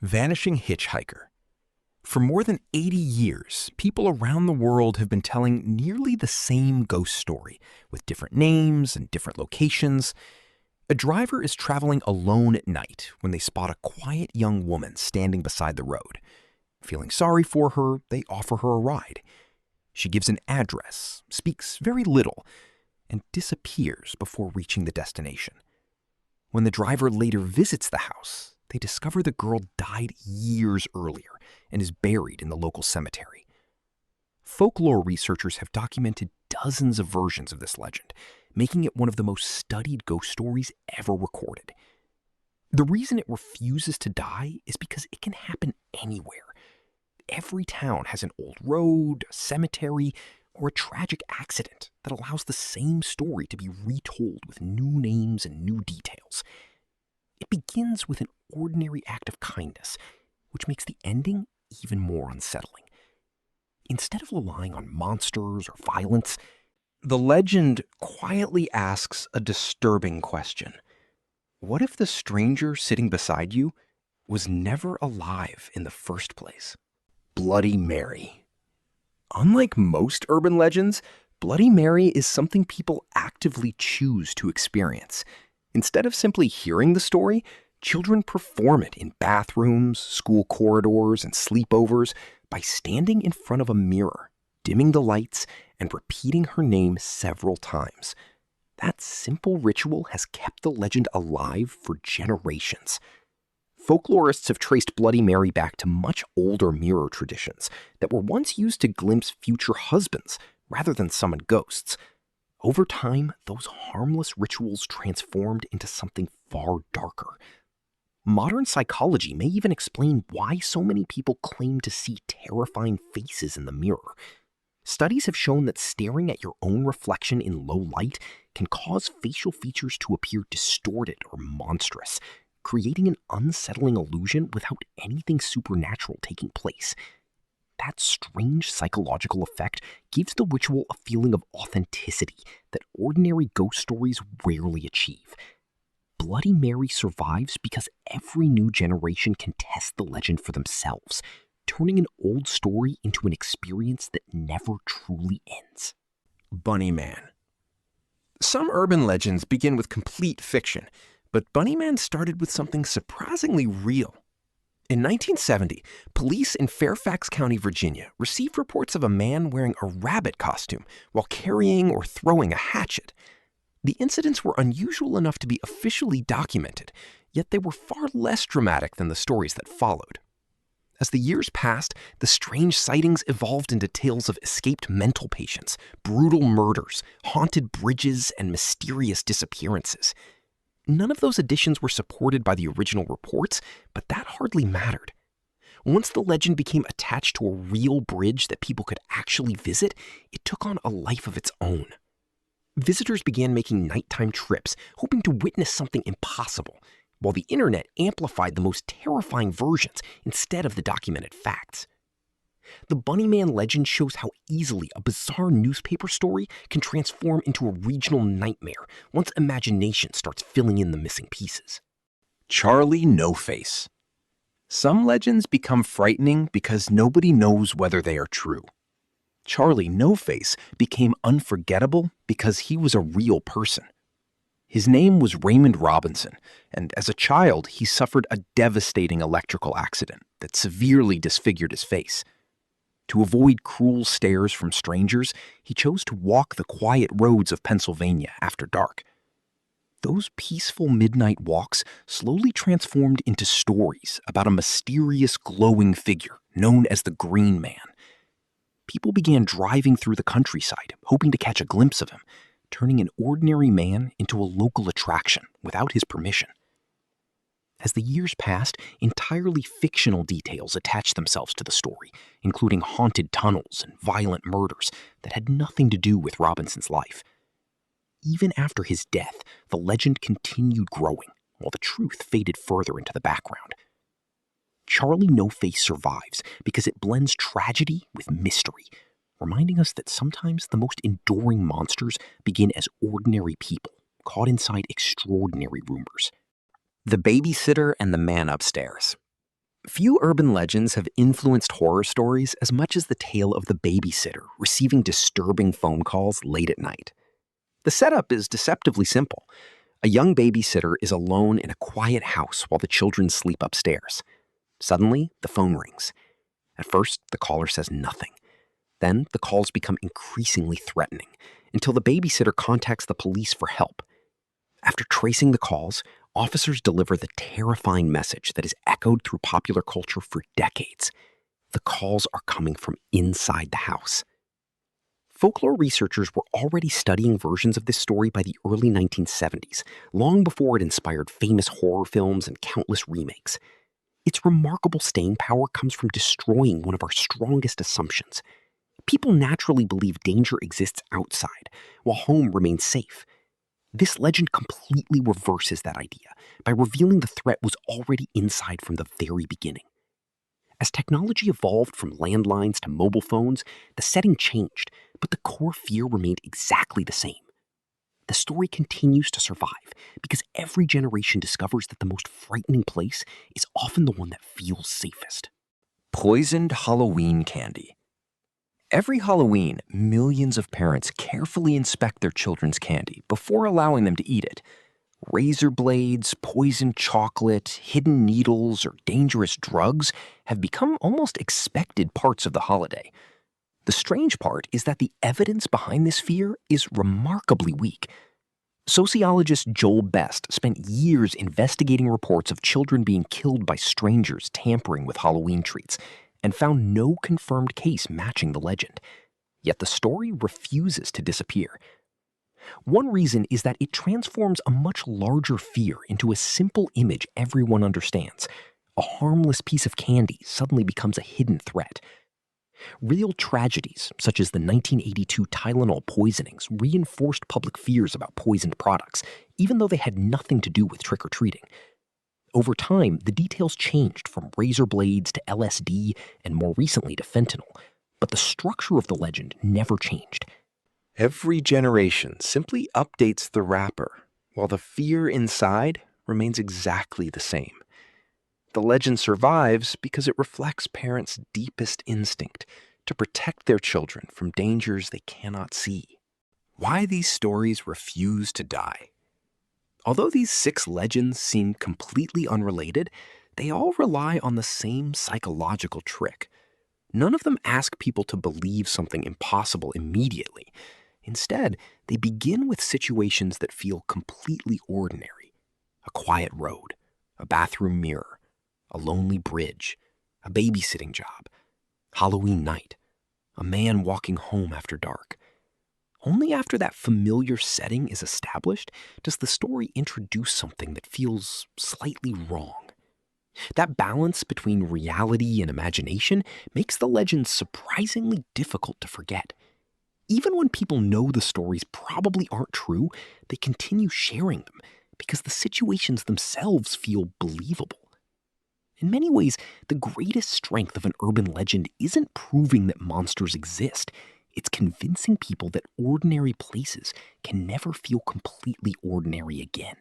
Vanishing Hitchhiker. For more than 80 years, people around the world have been telling nearly the same ghost story, with different names and different locations. A driver is traveling alone at night when they spot a quiet young woman standing beside the road. Feeling sorry for her, they offer her a ride. She gives an address, speaks very little, and disappears before reaching the destination. When the driver later visits the house, they discover the girl died years earlier and is buried in the local cemetery. Folklore researchers have documented dozens of versions of this legend, making it one of the most studied ghost stories ever recorded. The reason it refuses to die is because it can happen anywhere. Every town has an old road, a cemetery, or a tragic accident that allows the same story to be retold with new names and new details. It begins with an ordinary act of kindness, which makes the ending even more unsettling. Instead of relying on monsters or violence, the legend quietly asks a disturbing question. What if the stranger sitting beside you was never alive in the first place? Bloody Mary. Unlike most urban legends, Bloody Mary is something people actively choose to experience. Instead of simply hearing the story, children perform it in bathrooms, school corridors, and sleepovers by standing in front of a mirror, dimming the lights, and repeating her name several times. That simple ritual has kept the legend alive for generations. Folklorists have traced Bloody Mary back to much older mirror traditions that were once used to glimpse future husbands rather than summon ghosts. Over time, those harmless rituals transformed into something far darker. Modern psychology may even explain why so many people claim to see terrifying faces in the mirror. Studies have shown that staring at your own reflection in low light can cause facial features to appear distorted or monstrous, creating an unsettling illusion without anything supernatural taking place. That strange psychological effect gives the ritual a feeling of authenticity that ordinary ghost stories rarely achieve. Bloody Mary survives because every new generation can test the legend for themselves, turning an old story into an experience that never truly ends. Bunny Man. Some urban legends begin with complete fiction, but Bunny Man started with something surprisingly real. In 1970, police in Fairfax County, Virginia, received reports of a man wearing a rabbit costume while carrying or throwing a hatchet. The incidents were unusual enough to be officially documented, yet they were far less dramatic than the stories that followed. As the years passed, the strange sightings evolved into tales of escaped mental patients, brutal murders, haunted bridges, and mysterious disappearances. None of those additions were supported by the original reports, but that hardly mattered. Once the legend became attached to a real bridge that people could actually visit, it took on a life of its own. Visitors began making nighttime trips, hoping to witness something impossible, while the internet amplified the most terrifying versions instead of the documented facts. The Bunny Man legend shows how easily a bizarre newspaper story can transform into a regional nightmare once imagination starts filling in the missing pieces. Charlie No-Face. Some legends become frightening because nobody knows whether they are true. Charlie No-Face became unforgettable because he was a real person. His name was Raymond Robinson, and as a child, he suffered a devastating electrical accident that severely disfigured his face. To avoid cruel stares from strangers, he chose to walk the quiet roads of Pennsylvania after dark. Those peaceful midnight walks slowly transformed into stories about a mysterious glowing figure known as the Green Man. People began driving through the countryside, hoping to catch a glimpse of him, turning an ordinary man into a local attraction without his permission. As the years passed, entirely fictional details attached themselves to the story, including haunted tunnels and violent murders that had nothing to do with Robinson's life. Even after his death, the legend continued growing, while the truth faded further into the background. Charlie No-Face survives because it blends tragedy with mystery, reminding us that sometimes the most enduring monsters begin as ordinary people, caught inside extraordinary rumors. The Babysitter and the Man Upstairs. Few urban legends have influenced horror stories as much as the tale of the babysitter receiving disturbing phone calls late at night. The setup is deceptively simple. A young babysitter is alone in a quiet house while the children sleep upstairs. Suddenly, the phone rings. At first, the caller says nothing. Then, the calls become increasingly threatening until the babysitter contacts the police for help. After tracing the calls, officers deliver the terrifying message that is echoed through popular culture for decades. The calls are coming from inside the house. Folklore researchers were already studying versions of this story by the early 1970s, long before it inspired famous horror films and countless remakes. Its remarkable staying power comes from destroying one of our strongest assumptions. People naturally believe danger exists outside, while home remains safe. This legend completely reverses that idea by revealing the threat was already inside from the very beginning. As technology evolved from landlines to mobile phones, the setting changed, but the core fear remained exactly the same. The story continues to survive because every generation discovers that the most frightening place is often the one that feels safest. Poisoned Halloween candy. Every Halloween, millions of parents carefully inspect their children's candy before allowing them to eat it. Razor blades, poisoned chocolate, hidden needles, or dangerous drugs have become almost expected parts of the holiday. The strange part is that the evidence behind this fear is remarkably weak. Sociologist Joel Best spent years investigating reports of children being killed by strangers tampering with Halloween treats and found no confirmed case matching the legend. Yet the story refuses to disappear. One reason is that it transforms a much larger fear into a simple image everyone understands. A harmless piece of candy suddenly becomes a hidden threat. Real tragedies, such as the 1982 Tylenol poisonings, reinforced public fears about poisoned products, even though they had nothing to do with trick-or-treating. Over time, the details changed from razor blades to LSD and more recently to fentanyl, but the structure of the legend never changed. Every generation simply updates the wrapper, while the fear inside remains exactly the same. The legend survives because it reflects parents' deepest instinct to protect their children from dangers they cannot see. Why these stories refuse to die. Although these 6 legends seem completely unrelated, they all rely on the same psychological trick. None of them ask people to believe something impossible immediately. Instead, they begin with situations that feel completely ordinary. A quiet road, a bathroom mirror, a lonely bridge, a babysitting job, Halloween night, a man walking home after dark. Only after that familiar setting is established does the story introduce something that feels slightly wrong. That balance between reality and imagination makes the legends surprisingly difficult to forget. Even when people know the stories probably aren't true, they continue sharing them because the situations themselves feel believable. In many ways, the greatest strength of an urban legend isn't proving that monsters exist. It's convincing people that ordinary places can never feel completely ordinary again.